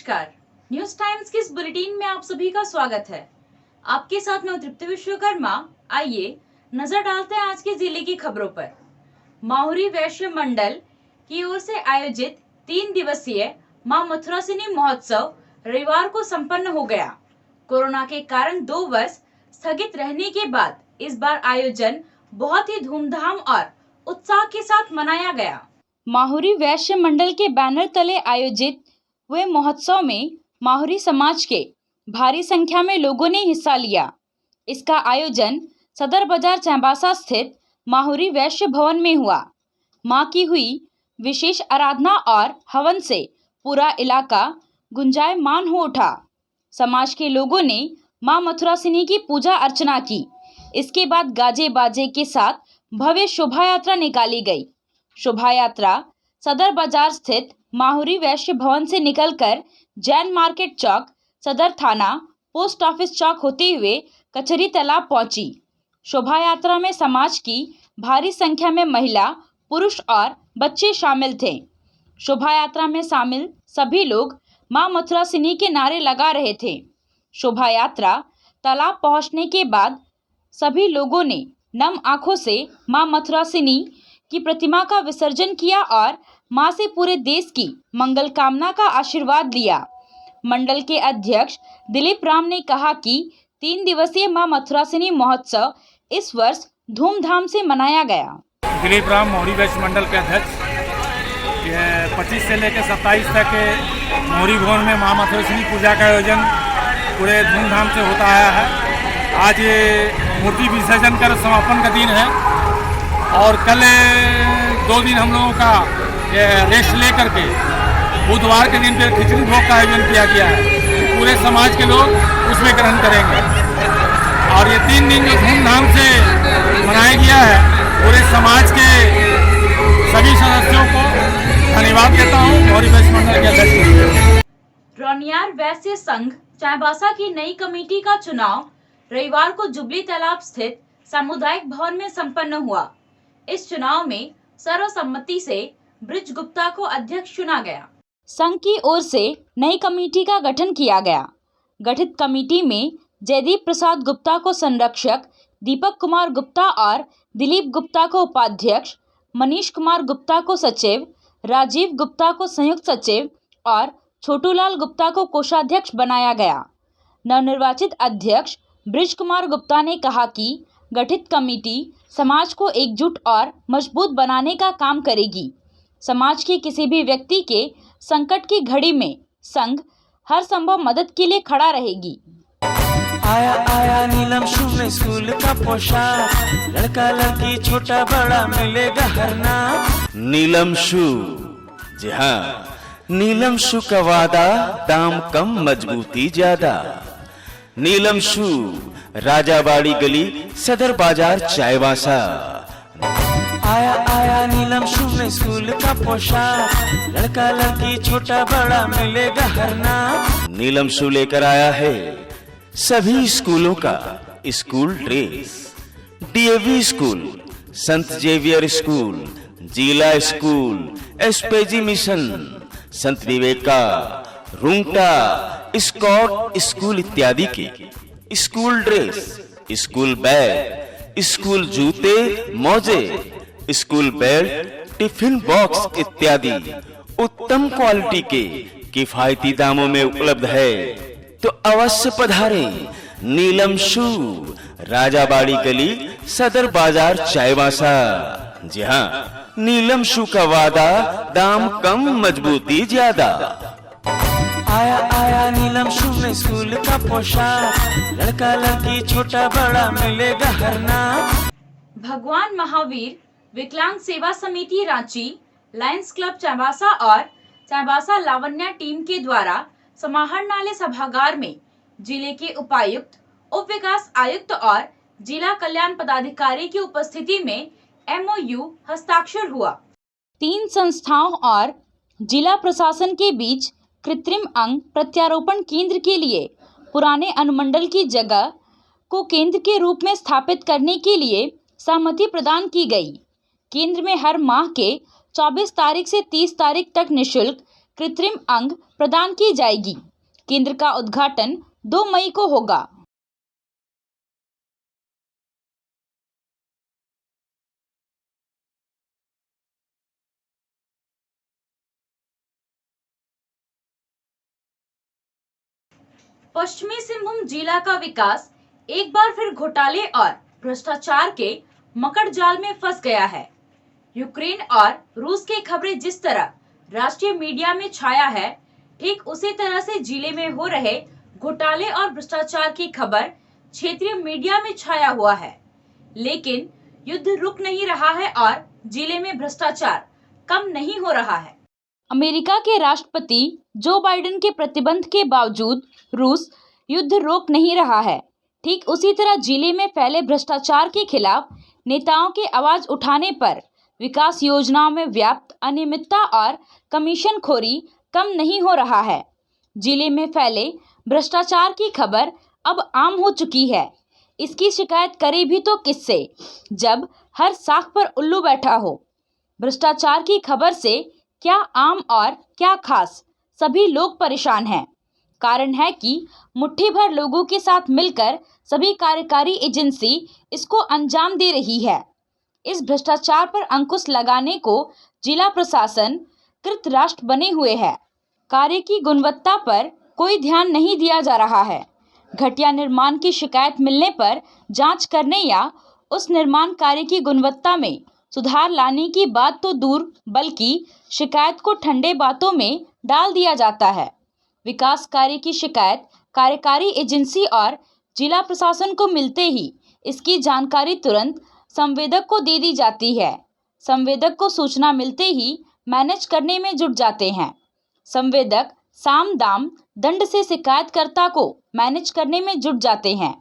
नमस्कार। News times के इस बुलेटिन में आप सभी का स्वागत है। आपके साथ मैं तृप्ति विश्वकर्मा। आइए नजर डालते हैं आज के जिले की खबरों पर। माहुरी वैश्य मंडल की ओर से आयोजित 3 दिवसीय मां मथुरासिनी महोत्सव रविवार को संपन्न हो गया। कोरोना के कारण 2 वर्ष स्थगित रहने के बाद इस बार आयोजन बहुत ही धूमधाम और उत्साह के साथ मनाया गया। माहुरी वैश्य मंडल के बैनर तले आयोजित हुए महोत्सव में माहुरी समाज के भारी संख्या में लोगों ने हिस्सा लिया। इसका आयोजन सदर बाजार चाईबासा स्थित माहुरी वैश्य भवन में हुआ। मां की हुई विशेष आराधना और हवन से पूरा इलाका गुंजायमान हो उठा। समाज के लोगों ने मां मथुरासिनी की पूजा अर्चना की। इसके बाद गाजे बाजे के साथ भव्य शोभा यात्रा निकाली गई। शोभा यात्रा सदर बाजार स्थित माहुरी वैश्य भवन से निकलकर जैन मार्केट चौक, सदर थाना, पोस्ट ऑफिस चौक होते हुए कचहरी तालाब पहुंची। शोभा यात्रा में समाज की भारी संख्या में महिला, पुरुष और बच्चे शामिल थे। शोभा यात्रा में शामिल सभी लोग मां मथुरासिनी के नारे लगा रहे थे। शोभा यात्रा तालाब पहुंचने के बाद सभी लोगों ने नम आंखों से मां मथुरासिनी की प्रतिमा का विसर्जन किया और मां से पूरे देश की मंगल कामना का आशीर्वाद लिया। मंडल के अध्यक्ष दिलीप राम ने कहा कि 3 दिवसीय मां मथुरासिनी महोत्सव इस वर्ष धूमधाम से मनाया गया। दिलीप राम माहुरी वैश्य मंडल के अध्यक्ष। ये 25 से लेकर 27 तक माहुरी भवन में मां मथुरासिनी पूजा का आयोजन पूरे धूमधाम से होता आया है। आज मूर्ति विसर्जन कर समापन का दिन है और कल 2 दिन हम लोगों का रेस्ट लेकर के बुधवार के दिन फिर खिचड़ी भोग का आयोजन किया गया है। पूरे समाज के लोग उसमें ग्रहण करेंगे और ये 3 दिन जो धूमधाम से मनाया गया है, पूरे समाज के सभी सदस्यों को धन्यवाद देता हूँ। माहुरी वैश्य मंडल के अध्यक्ष। रौनियार वैश्य संघ चाईबासा की नई कमेटी का चुनाव रविवार को जुबली तालाब स्थित सामुदायिक भवन में संपन्न हुआ। इस चुनाव में सर्वसम्मति से ब्रिज गुप्ता को अध्यक्ष चुना गया। संघ की ओर से नई कमेटी का गठन किया गया। गठित कमेटी में जयदीप प्रसाद गुप्ता को संरक्षक, दीपक कुमार गुप्ता और दिलीप गुप्ता को उपाध्यक्ष, मनीष कुमार गुप्ता को सचिव, राजीव गुप्ता को संयुक्त सचिव और छोटूलाल गुप्ता को कोषाध्यक्ष बनाया गया। नवनिर्वाचित अध्यक्ष ब्रिज कुमार गुप्ता ने कहा कि गठित कमेटी समाज को एकजुट और मजबूत बनाने का काम करेगी। समाज के किसी भी व्यक्ति के संकट की घड़ी में संघ हर संभव मदद के लिए खड़ा रहेगी। आया आया नीलम शू में स्कूल का पोशाक, लड़का लड़की छोटा बड़ा मिलेगा हर नाम। नीलम शू, जी हाँ, नीलम शू का वादा, दाम कम मजबूती ज्यादा। नीलम शू, राजाबाड़ी गली, सदर बाजार चाईबासा। आया आया नीलम शू में स्कूल का पोशाक, लड़का लड़की छोटा बड़ा मिलेगा हर नाम। नीलम शू लेकर आया है सभी स्कूलों का स्कूल ड्रेस। डीएवी स्कूल, संत जेवियर स्कूल, जिला स्कूल, एसपीजी मिशन, संत विवेका, रुंगटा, स्कॉट स्कूल इत्यादि के school dress, school bag, school जूते, मोजे, स्कूल बेल्ट, टिफिन बॉक्स इत्यादि उत्तम क्वालिटी के किफायती दामों में उपलब्ध है। तो अवश्य पधारें। नीलम शू, राजाबाड़ी गली, सदर बाजार चाईबासा। जी हाँ, नीलम शू का वादा, दाम कम मजबूती ज्यादा। आया आया नीलम शू में स्कूल का पोशाक, लड़का लड़की छोटा बड़ा मिलेगा हर नाम। भगवान महावीर विकलांग सेवा समिति रांची, लायंस क्लब चाईबासा और चाईबासा लावण्या टीम के द्वारा समाहरणालय सभागार में जिले के उपायुक्त, उप विकास आयुक्त और जिला कल्याण पदाधिकारी की उपस्थिति में MOU हस्ताक्षर हुआ। 3 संस्थाओं और जिला प्रशासन के बीच कृत्रिम अंग प्रत्यारोपण केंद्र के लिए पुराने अनुमंडल की जगह को केंद्र के रूप में स्थापित करने के लिए सहमति प्रदान की गई। केंद्र में हर माह के 24 तारीख से 30 तारीख तक निःशुल्क कृत्रिम अंग प्रदान की जाएगी। केंद्र का उद्घाटन 2 मई को होगा। पश्चिमी सिंहभूम जिला का विकास एक बार फिर घोटाले और भ्रष्टाचार के मकड़ जाल में फंस गया है। यूक्रेन और रूस की खबरें जिस तरह राष्ट्रीय मीडिया में छाया है, ठीक उसी तरह से जिले में हो रहे घोटाले और भ्रष्टाचार की खबर क्षेत्रीय मीडिया में छाया हुआ है। लेकिन युद्ध रुक नहीं रहा है और जिले में भ्रष्टाचार कम नहीं हो रहा है। अमेरिका के राष्ट्रपति जो बाइडेन के प्रतिबंध के बावजूद रूस युद्ध रोक नहीं रहा है। ठीक उसी तरह जिले में फैले भ्रष्टाचार के खिलाफ नेताओं की आवाज उठाने पर विकास योजनाओं में व्याप्त अनियमितता और कमीशनखोरी कम नहीं हो रहा है। जिले में फैले भ्रष्टाचार की खबर अब आम हो चुकी है। इसकी शिकायत करे भी तो किससे, जब हर साख पर उल्लू बैठा हो। भ्रष्टाचार की खबर से क्या आम और क्या खास, सभी लोग परेशान हैं। कारण है कि मुट्ठी भर लोगों के साथ मिलकर सभी कार्यकारी एजेंसी इसको अंजाम दे रही है। इस भ्रष्टाचार पर अंकुश लगाने को जिला प्रशासन कृतराष्ट्र बने हुए है। कार्य की गुणवत्ता पर कोई ध्यान नहीं दिया जा रहा है। घटिया निर्माण की शिकायत मिलने पर जांच करने या उस निर्माण कार्य की गुणवत्ता में सुधार लाने की बात तो दूर, बल्कि शिकायत को ठंडे बातों में डाल दिया जाता है। विकास कार्य की शिकायत कार्यकारी एजेंसी और जिला प्रशासन को मिलते ही इसकी जानकारी तुरंत संवेदक को दे दी जाती है। संवेदक को सूचना मिलते ही मैनेज करने में जुट जाते हैं। संवेदक साम दाम दंड से शिकायतकर्ता को मैनेज करने में जुट जाते हैं।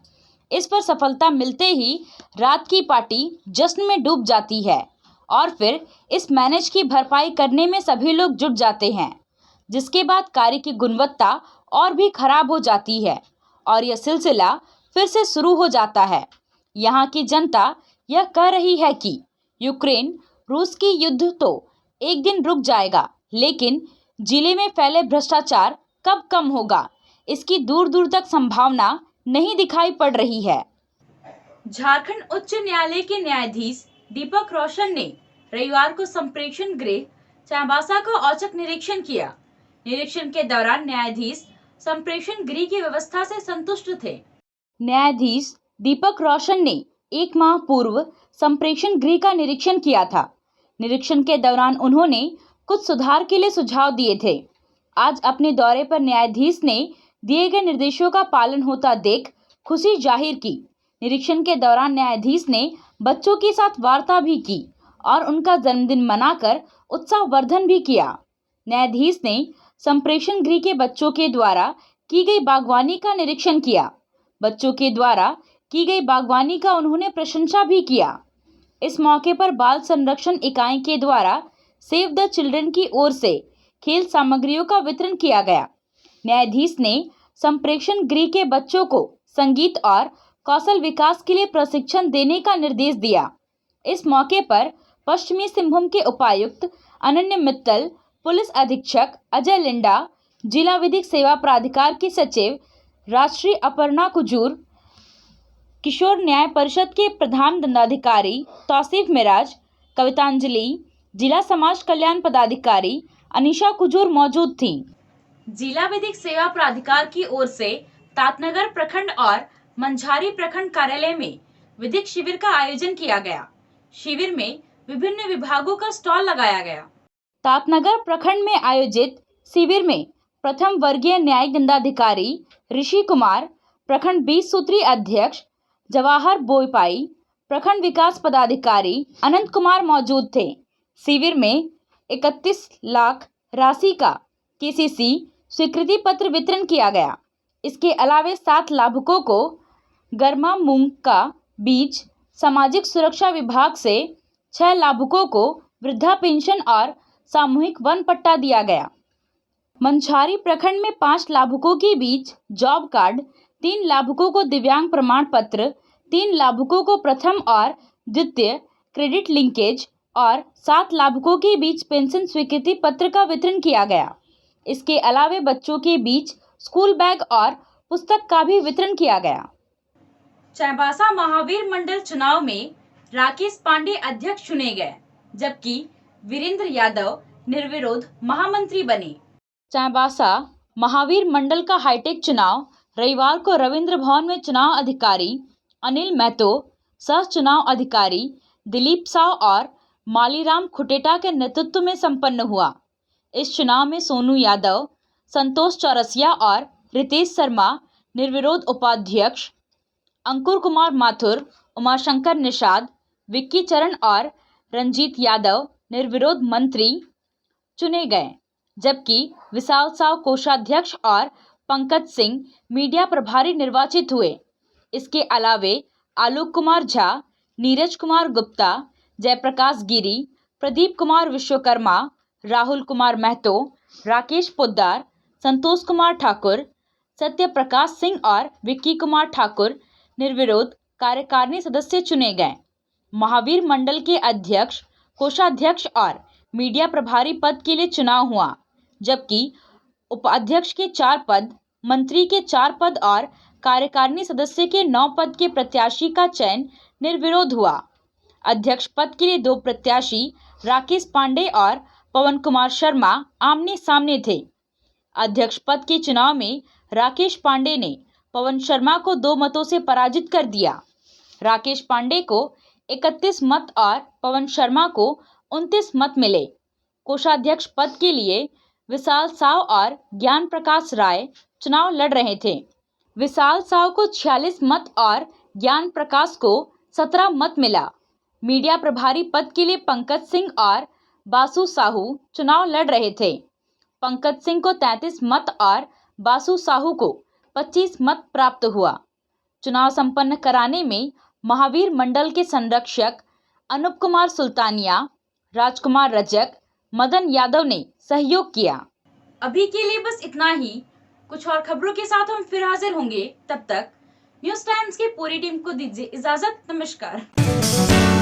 इस पर सफलता मिलते ही रात की पार्टी जश्न में डूब जाती है और फिर इस मैनेज की भरपाई करने में सभी लोग जुट जाते हैं, जिसके बाद कार्य की गुणवत्ता और भी खराब हो जाती है और यह सिलसिला फिर से शुरू हो जाता है। यहाँ की जनता यह कह रही है कि यूक्रेन रूस की युद्ध तो एक दिन रुक जाएगा, लेकिन जिले में फैले भ्रष्टाचार कब कम होगा, इसकी दूर दूर तक संभावना नहीं दिखाई पड़ रही है। झारखंड उच्च न्यायालय के न्यायाधीश दीपक रोशन ने रविवार को संप्रेषण गृह चाईबासा का औचक निरीक्षण किया। निरीक्षण के दौरान न्यायाधीश संप्रेषण गृह की व्यवस्था से संतुष्ट थे। न्यायाधीश दीपक रोशन ने 1 माह पूर्व संप्रेषण गृह का निरीक्षण किया था। निरीक्षण के दौरान उन्होंने कुछ सुधार के लिए सुझाव दिए थे। आज अपने दौरे पर न्यायाधीश ने दिए गए निर्देशों का पालन होता देख खुशी जाहिर की। निरीक्षण के दौरान न्यायाधीश ने बच्चों के साथ वार्ता भी की और उनका जन्मदिन मनाकर उत्साहवर्धन भी किया। न्यायाधीश ने संप्रेषण गृह के बच्चों के द्वारा की गई बागवानी का निरीक्षण किया। बच्चों के द्वारा की गई बागवानी का उन्होंने प्रशंसा भी किया। इस मौके पर बाल संरक्षण इकाई के द्वारा सेव द चिल्ड्रन की ओर से खेल सामग्रियों का वितरण किया गया। न्यायाधीश ने संप्रेषण गृह के बच्चों को संगीत और कौशल विकास के लिए प्रशिक्षण देने का निर्देश दिया। इस मौके पर पश्चिमी सिंहभूम के उपायुक्त अनन्य मित्तल, पुलिस अधीक्षक अजय लिंडा, जिला विधिक सेवा प्राधिकार की सचिव राजश्री अपर्णा कुजूर, किशोर न्याय परिषद के प्रधान दंडाधिकारी तौसीफ मिराज, कवितांजलि, जिला समाज कल्याण पदाधिकारी अनीशा कुजूर मौजूद थीं। जिला विधिक सेवा प्राधिकार की ओर से तातनगर प्रखंड और मंझारी प्रखंड कार्यालय में विधिक शिविर का आयोजन किया गया। शिविर में विभिन्न विभागों का स्टॉल लगाया गया। तातनगर प्रखंड में आयोजित शिविर में प्रथम वर्गीय न्यायिक दंडाधिकारी ऋषि कुमार, प्रखंड 20 सूत्री अध्यक्ष जवाहर बोईपाई, प्रखंड विकास पदाधिकारी अनंत कुमार मौजूद थे। शिविर में 31 लाख राशि का केसीसी स्वीकृति पत्र वितरण किया गया। इसके अलावे 7 लाभुकों को गर्मा मूंग का बीज, सामाजिक सुरक्षा विभाग से 6 लाभुकों को वृद्धा पेंशन और सामूहिक वन पट्टा दिया गया। मंझारी प्रखंड में 5 लाभुकों के बीच जॉब कार्ड, 3 लाभुकों को दिव्यांग प्रमाण पत्र, 3 लाभुकों को प्रथम और द्वितीय क्रेडिट लिंकेज और 7 लाभुकों के बीच पेंशन स्वीकृति पत्र का वितरण किया गया। इसके अलावे बच्चों के बीच स्कूल बैग और पुस्तक का भी वितरण किया गया। चाईबासा महावीर मंडल चुनाव में राकेश पांडे अध्यक्ष चुने गए, जबकि वीरेंद्र यादव निर्विरोध महामंत्री बने। चाईबासा महावीर मंडल का हाईटेक चुनाव रविवार को रविंद्र भवन में चुनाव अधिकारी अनिल महतो, सह चुनाव अधिकारी दिलीप साव और मालीराम खुटेटा के नेतृत्व में संपन्न हुआ। इस चुनाव में सोनू यादव, संतोष चौरसिया और रितेश शर्मा निर्विरोध उपाध्यक्ष, अंकुर कुमार माथुर, उमाशंकर निषाद, विक्की चरण और रंजीत यादव निर्विरोध मंत्री चुने गए, जबकि विशाल साव कोषाध्यक्ष और पंकज सिंह मीडिया प्रभारी निर्वाचित हुए। इसके अलावे आलोक कुमार झा, नीरज कुमार गुप्ता, जयप्रकाश गिरी, प्रदीप कुमार विश्वकर्मा, राहुल कुमार महतो, राकेश पोद्दार, संतोष कुमार ठाकुर, सत्य प्रकाश सिंह और विक्की कुमार ठाकुर निर्विरोध कार्यकारिणी सदस्य चुने गए। महावीर मंडल के अध्यक्ष, कोषाध्यक्ष और मीडिया प्रभारी पद के लिए चुनाव हुआ, जबकि उपाध्यक्ष के 4 पद, मंत्री के 4 पद और कार्यकारिणी सदस्य के 9 पद के प्रत्याशी का चयन निर्विरोध हुआ। अध्यक्ष पद के लिए 2 प्रत्याशी राकेश पांडे और पवन कुमार शर्मा आमने सामने थे। अध्यक्ष पद के चुनाव में राकेश पांडे ने पवन शर्मा को 2 मतों से पराजित कर दिया। राकेश पांडे को 31 मत और पवन शर्मा को 29 मत मिले। कोषाध्यक्ष पद के लिए विशाल साव और ज्ञान प्रकाश राय चुनाव लड़ रहे थे। विशाल साव को 46 मत और ज्ञान प्रकाश को 17 मत मिला। मीडिया प्रभारी पद के लिए पंकज सिंह और बासु साहू चुनाव लड़ रहे थे। पंकज सिंह को 33 मत और बासु साहू को 25 मत प्राप्त हुआ। चुनाव संपन्न कराने में महावीर मंडल के संरक्षक अनूप कुमार सुल्तानिया, राजकुमार रजक, मदन यादव ने सहयोग किया। अभी के लिए बस इतना ही। कुछ और खबरों के साथ हम फिर हाजिर होंगे। तब तक न्यूज़ टाइम्स की पूरी टीम को दीजिए इजाजत। नमस्कार।